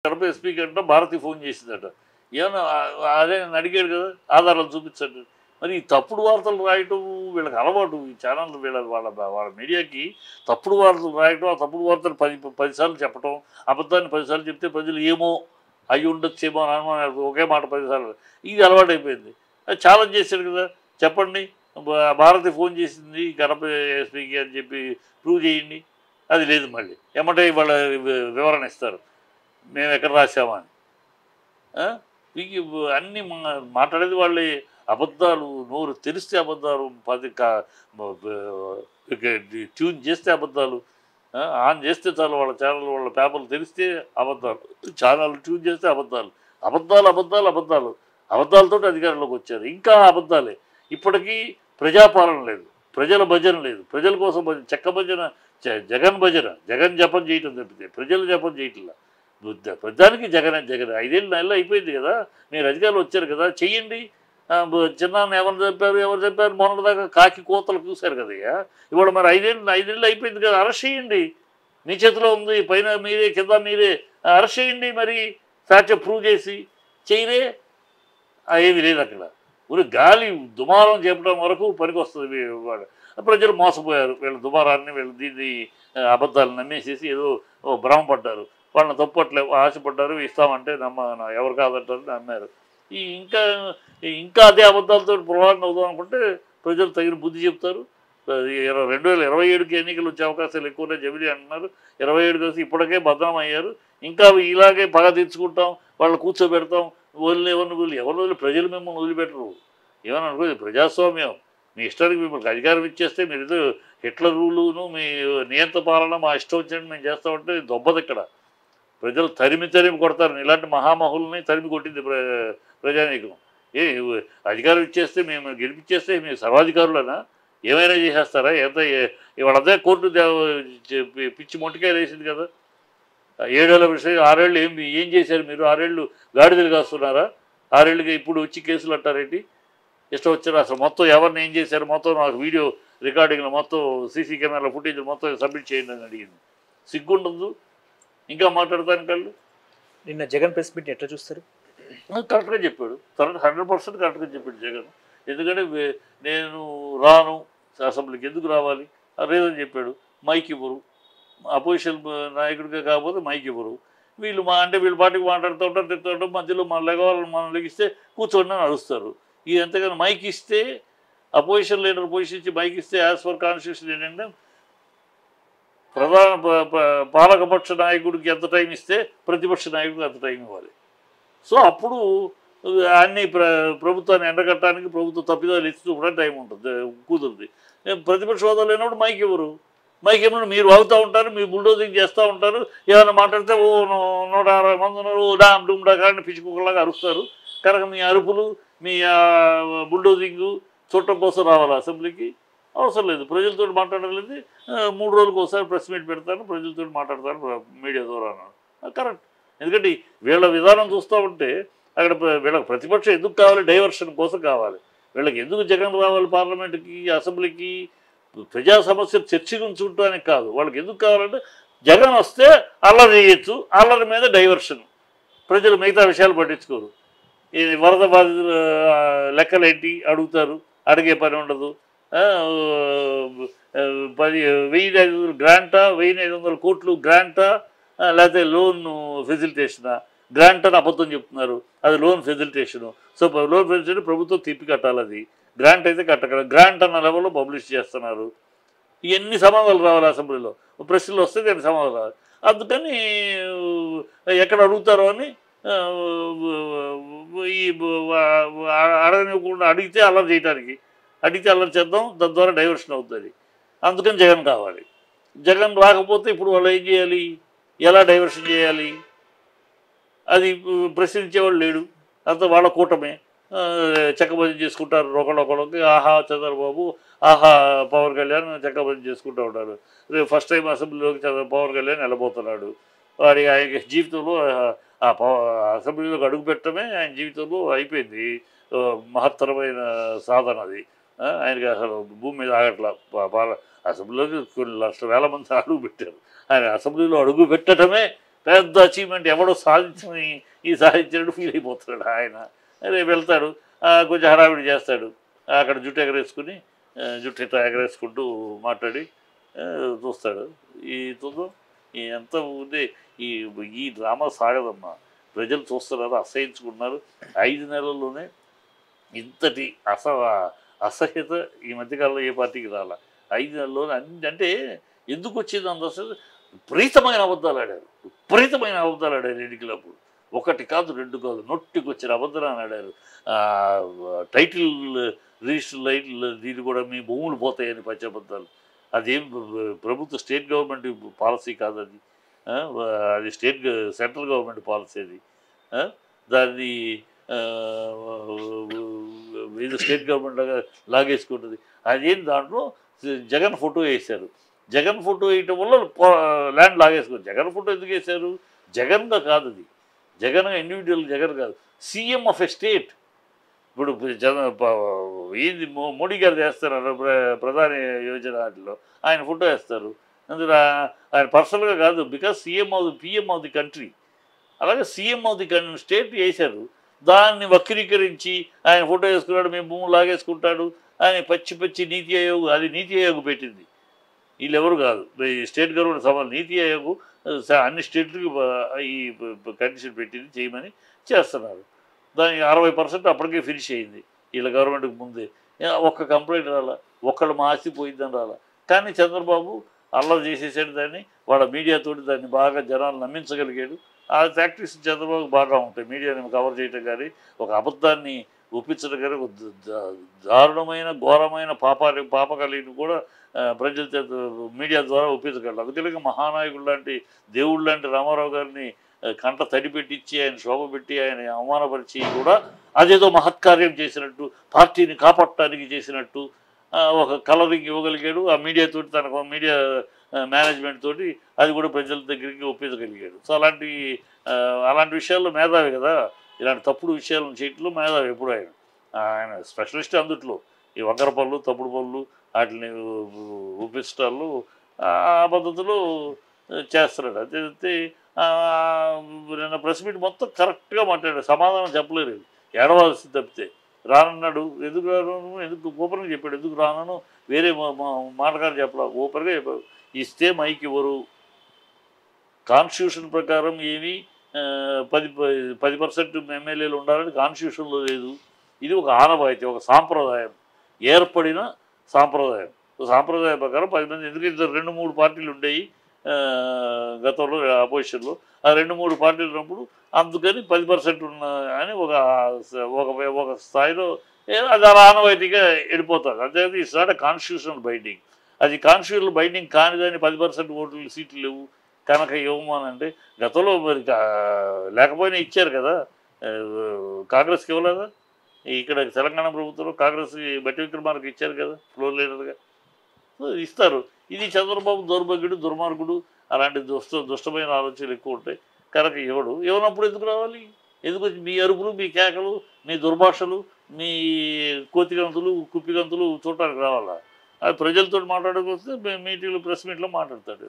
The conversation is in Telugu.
కడప ఎస్పీకి అంట భారతి ఫోన్ చేసిందట. ఏమన్నా అదే నన్ను అడిగాడు కదా, ఆధారాలు చూపించండి. మరి ఈ తప్పుడు వార్తలు రాయటం వీళ్ళకి అలవాటు. ఈ ఛానల్ వాళ్ళ మీడియాకి తప్పుడు వార్తలు రాయటం, ఆ తప్పుడు వార్తలు 10 సార్లు చెప్పటం, అబద్ధాన్ని 10 సార్లు చెప్తే ప్రజలు ఏమో అయ్యి ఉండొచ్చేమో అని అనుమానం, ఒకే మాట 10 సార్లు. ఇది అలవాటు అయిపోయింది. అది ఛాలెంజ్ చేశాడు కదా, చెప్పండి భారతి ఫోన్ చేసింది కడప ఎస్పీకి అని చెప్పి ప్రూవ్ చేయండి. అది లేదు. మళ్ళీ ఎమ్మటే వాళ్ళ వివరణ ఇస్తారు, మేము ఎక్కడ రాసామా అని. మీకు అన్నీ మాట్లాడేది వాళ్ళే. అబద్ధాలు నోరు తెరిస్తే అబద్ధాలు, ట్యూన్ చేస్తే అబద్ధాలు, ఆన్ చేస్తే చాలు వాళ్ళ ఛానల్ వాళ్ళ పేపర్లు తెరిస్తే అబద్ధాలు, ఛానల్ ట్యూన్ చేస్తే అబద్ధాలు, అబద్ధాలు అబద్ధాలు అబద్ధాలు. అబద్ధాలతో అధికారంలోకి వచ్చారు. ఇంకా అబద్ధాలే. ఇప్పటికీ ప్రజాపాలన లేదు, ప్రజల భజన లేదు, ప్రజల కోసం భజన, చెక్క భజన, జగన్ భజన, జగన్ జపం చేయటం తప్పితే ప్రజలు జపం చేయట్లా. ప్రధానికి జగన్ 5 నెలలు అయిపోయింది కదా, మీరు అధికారులు వచ్చారు కదా, చెయ్యండి. చిన్నాన్ని ఎవరు చెప్పారు మొన్నటిదాకా కాకి కోతలు చూశారు కదయ్యా. ఇవాళ మరి 5 నెలలు అయిపోయింది కదా, అరెస్ట్ చేయండి. మీ చేతిలో ఉంది, పైన మీరే కింద మీరే, అరెస్ట్ చేయండి. మరి ఫ్యాక్చర్ ప్రూవ్ చేసి చేయరే. ఏమీ లేదు అక్కడ. ఊరి గాలి దుమారం చెప్పడం వరకు పనికి వస్తుంది. ప్రజలు మోసపోయారు, వీళ్ళ దుమారాన్ని, వీళ్ళు దీన్ని అబద్ధాలు నమ్మేసేసి ఏదో భ్రమపడ్డారు. వాళ్ళని తప్పట్లే, ఆశపడ్డారు, ఇస్తామంటే ఎవరు కాదంటారు, నమ్మారు. ఇంకా అదే అబద్ధాలతో ప్రవాహం అవుదాం అనుకుంటే ప్రజలు తగిన బుద్ధి చెప్తారు. 2027కి ఎన్నికలు వచ్చే అవకాశాలు ఎక్కువనే జమిలి అంటున్నారు. 27 కలిసి ఇప్పటికే బదనాం అయ్యారు. ఇంకా ఇలాగే పగ తీర్చుకుంటాం, వాళ్ళు కూర్చోబెడతాం, ఎవరిని ప్రజలు మిమ్మల్ని వదిలిపెట్టరు. ఏమని అనుకోదు, ప్రజాస్వామ్యం. మీ ఇష్టానికి మిమ్మల్ని అధికారం ఇచ్చేస్తే మీరు ఏదో హిట్లర్ రూలును మీ నియంత పాలన మా ఇష్టం వచ్చినట్టు మేము చేస్తామంటే దొబ్బది. ఇక్కడ ప్రజలు తరిమి కొడతారు. ఇలాంటి మహామహుల్ని తరిమి కొట్టింది ప్రజానీకం. అధికారం ఇచ్చేస్తే, మేము గెలిపించేస్తే మేము సర్వాధికారులనా, ఏమైనా చేసేస్తారా? వాళ్ళంతా కోర్టు పిచ్చి మొట్టికాయలు వేసింది కదా. 7 ఏళ్ల విషయం, 6 ఏళ్ళు ఏం చేశారు మీరు? 6 ఏళ్ళు గాడిదలు కాస్తున్నారా? 6 ఏళ్ళకి ఇప్పుడు వచ్చి కేసులు అంటారేంటి? ఇష్టం వచ్చారు. అసలు మొత్తం ఎవరిని ఏం చేశారు మొత్తం నాకు వీడియో రికార్డింగ్లో మొత్తం సీసీ కెమెరా ఫుటేజ్ మొత్తం సబ్మిట్ చేయండి అని అడిగింది. సిగ్గుండదు ఇంకా మాట్లాడతాను కళ్ళు. నిన్న జగన్ ప్రెస్ మీట్ ఎట్లా చూస్తారు? కరెక్ట్గా చెప్పాడు, 100% కరెక్ట్గా చెప్పాడు జగన్. ఎందుకంటే నేను రాను అసెంబ్లీకి, ఎందుకు రావాలి రీజన్ చెప్పాడు. మైక్ ఇవ్వరు, అపోజిషన్ నాయకుడిగా కాకపోతే మైక్ ఇవ్వరు. వీళ్ళు వీళ్ళ పార్టీకి మాట్లాడుతూ ఉంటారు, తిరుగుతూ ఉంటారు. మధ్యలో మన లెగవాలని మనం లెగిస్తే కూర్చోండి అని అరుస్తారు. ఇది ఎంతగానో మైక్ ఇస్తే, అపోజిషన్ లీడర్ పొజిషన్ ఇచ్చి మైక్ ఇస్తే యాజ్ పర్ కాన్స్టిట్యూషన్ ఏంటంటే ప్రధాన పాలకపక్ష నాయకుడికి ఎంత టైం ఇస్తే ప్రతిపక్ష నాయకుడికి అంత టైం ఇవ్వాలి. సో అప్పుడు అన్ని ప్రభుత్వాన్ని ఎండగట్టడానికి ప్రభుత్వ తప్పిదాలు ఇస్తూ కూడా టైం ఉంటుంది, కుదురుతుంది. ప్రతిపక్ష హోదా లేనప్పుడు మైక్ ఇవ్వరు. మైక్ ఏమన్నా మీరు వాగుతూ ఉంటారు, మీ బుల్డోజింగ్ చేస్తూ ఉంటారు. ఏమైనా మాట్లాడితే 160 మంది ఉన్నారు, డామ్ డూమ్ డాకాన్ని పిచ్చుకోలాగా అరుస్తారు. కనుక మీ అరుపులు, మీ బుల్డోజింగు చూడటం కోసం రావాలి అసెంబ్లీకి? అవసరం లేదు. ప్రజలతో మాట్లాడలేదు. 3 రోజులకు ఒకసారి ప్రెస్ మీట్ పెడతాను, ప్రజలతో మాట్లాడతాను మీడియా ద్వారా. కరెక్ట్. ఎందుకంటే వీళ్ళ విధానం చూస్తూ ఉంటే అక్కడ వీళ్ళకి ప్రతిపక్షం ఎందుకు కావాలి? డైవర్షన్ కోసం కావాలి. వీళ్ళకి ఎందుకు జగన్ రావాలి పార్లమెంట్కి, అసెంబ్లీకి? ప్రజా సమస్యలు చర్చించుకోవడానికి కాదు. వాళ్ళకి ఎందుకు కావాలంటే జగన్ వస్తే అల్లరి చేయొచ్చు, అల్లరి మీద డైవర్షన్. ప్రజలు మిగతా విషయాలు పట్టించుకోరు. ఈ వరద బాధితుల లెక్కలేంటి అడుగుతారు, అడిగే పని ఉండదు. 1,500 గ్రాంటా, 1,500 కోట్లు గ్రాంటా, లేకపోతే లోన్ ఫెసిలిటేషనా? గ్రాంట్ అని అబద్ధం చెప్తున్నారు, అది లోన్ ఫెసిలిటేషను. సో లోన్ ఫెసిలిటేషన్ ప్రభుత్వం తిప్పి కట్టాలి. అది గ్రాంట్ అయితే కట్టగలరు. గ్రాంట్ అన్న లెవెల్లో పబ్లిష్ చేస్తున్నారు. ఇవన్నీ సమాధానాలు రావాలి అసెంబ్లీలో, ప్రశ్నలు వస్తే దానికి సమాధానం రావాలి. అందుకని ఎక్కడ అడుగుతారో అని ఈ అడగనివ్వకుండా అడిగితే అల్లరి చేయడానికి, అడిగితే అల్లరి చేద్దాం, దాని ద్వారా డైవర్షన్ అవుతుంది. అందుకని జగన్ కావాలి. జగన్ రాకపోతే ఇప్పుడు వాళ్ళు ఏం చేయాలి? ఎలా డైవర్షన్ చేయాలి? అది ప్రశ్నించేవాళ్ళు లేడు. అంత వాళ్ళ కూటమే చెక్కబద్ధం చేసుకుంటారు. ఒకళ్ళొకళ్ళకి ఆహా చంద్రబాబు, ఆహా పవన్ కళ్యాణ్ చెక్కబద్ధం చేసుకుంటూ ఉంటారు. రేపు ఫస్ట్ టైం అసెంబ్లీలోకి పవన్ కళ్యాణ్ వెళ్ళబోతున్నాడు. వాడి ఆయన జీవితంలో అసెంబ్లీలోకి అడుగు పెట్టడమే ఆయన జీవితంలో అయిపోయింది. మహత్తరమైన సాధన అది. ఆయనకి అసలు భూమి మీద ఆగట్లా. అసెంబ్లీలోకి కొన్ని లక్షల వేల మంది అడుగు పెట్టారు. ఆయన అసెంబ్లీలో అడుగు పెట్టడమే పెద్ద అచీవ్మెంట్ ఎవడో సాధించని ఈ సాధించినట్టు ఫీల్ అయిపోతాడు ఆయన. రేపు వెళ్తాడు, కొంచెం హడావిడి చేస్తాడు, అక్కడ జుట్టు ఎగరేసుకుని జుట్టు ఇట్లా ఎగరేసుకుంటూ మాట్లాడి చూస్తాడు. ఈ చూద్దాం ఈ ఎంత ఉంది. ఈ ఈ డ్రామా సాగదమ్మా. ప్రజలు చూస్తున్నారు, అసహించుకున్నారు. 5 నెలల్లోనే ఇంతటి అసహ్యత ఈ మధ్యకాలంలో ఏ పార్టీకి రాల. 5 నెలల్లోనే అంటే ఎందుకు వచ్చింది అంత అసలు? విపరీతమైన అబద్ధాలు ఆడారు, విపరీతమైన అబద్ధాలు ఆడారు ఎన్నికలప్పుడు. 1 కాదు 2 కాదు, నొట్టికొచ్చిన అబద్ధాలను ఆడారు. టైటిల్ రిజిస్టర్ దీన్ని కూడా మీ భూములు పోతాయని పచ్చి అబద్ధాలు. అదేం ప్రభుత్వ స్టేట్ గవర్నమెంట్ పాలసీ కాదు అది. అది సెంట్రల్ గవర్నమెంట్ పాలసీ అది. దాన్ని ఇది స్టేట్ గవర్నమెంట్ లాగేసుకుంటుంది. అదేం దాంట్లో జగన్ ఫోటో వేశారు. జగన్ ఫోటో వేయటం వల్ల ల్యాండ్ లాగేసుకోరు. జగన్ ఫోటో ఎందుకు వేశారు? జగన్గా కాదు అది. జగన్ ఇండివిజువల్ జగన్ కాదు, సీఎం ఆఫ్ ఎ స్టేట్. ఇప్పుడు ఏంది మోడీ గారు చేస్తారు ప్రధాని యోజన వాటిలో ఆయన ఫోటో వేస్తారు. అందులో ఆయన పర్సనల్గా కాదు, because PM of the country. అలాగే సీఎం ఆఫ్ ది స్టేట్ వేశారు. దాన్ని వక్రీకరించి ఆయన ఫోటో వేసుకున్నాడు, మేము భూములు లాగేసుకుంటాడు అని పచ్చి నీతి ఆయోగ్, అది నీతి ఆయోగ్ పెట్టింది, వీళ్ళెవరు కాదు. ఈ స్టేట్ గవర్నమెంట్ సభలు నీతి ఆయోగ్ అన్ని స్టేట్లకి ఈ కండిషన్ పెట్టింది చేయమని చేస్తున్నారు. దానికి 60% అప్పటికే ఫినిష్ అయింది వీళ్ళ గవర్నమెంట్కి ముందే. ఒక్క కంప్లైంట్ రాలా, ఒక్కళ్ళు మా ఆస్తి పోయిద్దని రాలా. కానీ చంద్రబాబు అల్లరి చేసేసాడు దాన్ని. వాళ్ళ మీడియాతోటి దాన్ని బాగా జనాలు నమ్మించగలిగాడు. ఆ ప్రాక్టీస్ చంద్రబాబు బాగా ఉంటాయి, మీడియాని కవర్ చేయటం కానీ, ఒక అబద్ధాన్ని ఒప్పించడం కానీ, ఒక దారుణమైన ఘోరమైన పాపకలిని కూడా ప్రజల చేత మీడియా ద్వారా ఒప్పించగలరు. అందుకని మహానాయకుడు లాంటి దేవుడు లాంటి రామారావు గారిని కంట తడి పెట్టించి ఆయన శోభ పెట్టి ఆయన అవమానపరిచి కూడా అదేదో మహత్కార్యం చేసినట్టు, పార్టీని కాపాడటానికి చేసినట్టు ఒక కలరింగ్ ఇవ్వగలిగాడు. ఆ మీడియాతోటి తనకు మీడియా మేనేజ్మెంట్ తోటి అది కూడా ప్రజల దగ్గరికి ఒప్పించగలిగాడు. సో అలాంటి విషయాల్లో మేధావి కదా. ఇలాంటి తప్పుడు విషయాలను చేయట్లో మేధావి ఎప్పుడు ఆయన స్పెషలిస్ట్ అందుట్లో. ఈ వంకర పనులు, తప్పుడు పనులు వాటిని ఒప్పించడాలు ఆ పద్ధతిలో చేస్తున్నాడు. అదే నిన్న ప్రెస్ మీట్ మొత్తం కరెక్ట్గా మాట్లాడాడు, సమాధానం చెప్పలేరు. ఏడవాల్సి తప్పితే రానన్నాడు. ఎందుకు రాను, ఎందుకు ఓపెన్గా చెప్పాడు, ఎందుకు రానను వేరే మాటగారు చెప్పలా, ఓపెన్గా చెప్పాడు. ఇస్తే మైక్ ఇవ్వరు. కాన్స్టిట్యూషన్ ప్రకారం ఏమి 10% ఎమ్మెల్యేలు ఉండాలని కాన్స్టిట్యూషన్లో లేదు. ఇది ఒక ఆనవాయితీ, ఒక సాంప్రదాయం, ఏర్పడిన సాంప్రదాయం. సాంప్రదాయం ప్రకారం 10 మంది, ఎందుకంటే 2-3 పార్టీలు ఉండేవి గతంలో అపోజిషన్లో. ఆ 2-3 పార్టీలు ఉన్నప్పుడు అందుకని 10% ఉన్న అని ఒక స్థాయిలో అది అలా ఆనవాయితీగా వెళ్ళిపోతుంది. అంతే, ఇట్స్ నాట్ కాన్స్టిట్యూషనల్ బైండింగ్. అది కాన్స్టిట్యూషనల్ బైండింగ్ కానిదాన్ని 10% ఓట్లు సీట్లు లేవు కనుక ఇవ్వమనంటే, గతంలో మరి లేకపోయినా ఇచ్చారు కదా, కాంగ్రెస్కి ఇవ్వలేదా? ఇక్కడ తెలంగాణ ప్రభుత్వంలో కాంగ్రెస్ బట్టి విక్రమార్క ఇచ్చారు కదా ఫ్లోర్ లీడర్గా. ఇస్తారు. ఇది చంద్రబాబు దౌర్భాగ్యుడు, దుర్మార్గుడు, అలాంటి దుష్టమైన ఆలోచనలు ఎక్కువ ఉంటాయి కనుక ఇవ్వనప్పుడు ఎందుకు రావాలి? ఎందుకు మీ అరుపులు, మీ కేకలు, మీ దుర్భాషలు, మీ కోతిగంతులు, కుప్పిగంతులు చూడటానికి రావాలా? అది ప్రజలతో మాట్లాడకపోతే మీటింగ్లు, ప్రెస్ మీట్లో మాట్లాడతాడు.